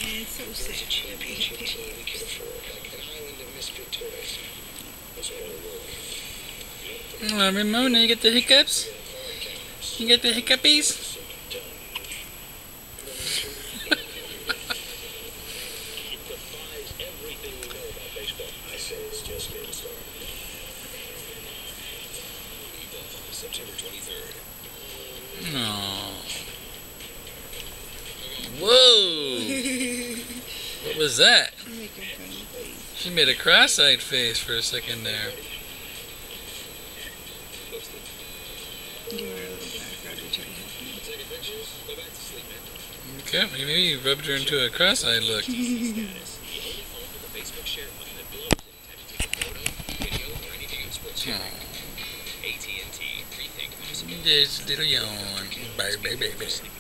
It's so sad. It's a championship team we can afford, like an island of misfit toys. That's all it will. Ramona, you get the hiccups? You get the hiccupies? I say it's just getting started. September 23rd. No. Whoa! What was that? I'm making fun of the face. She made a cross-eyed face for a second there. Give her a little back rub to try to help me. Taking pictures? Go back to sleep, man. Okay, maybe you rubbed her into a cross-eyed look. The only phone with a Facebook share button that blows anytime you take a photo, video, or anything in split sharing. AT&T. Rethink possible. Just a little yawn. Bye, bye, bye, bye.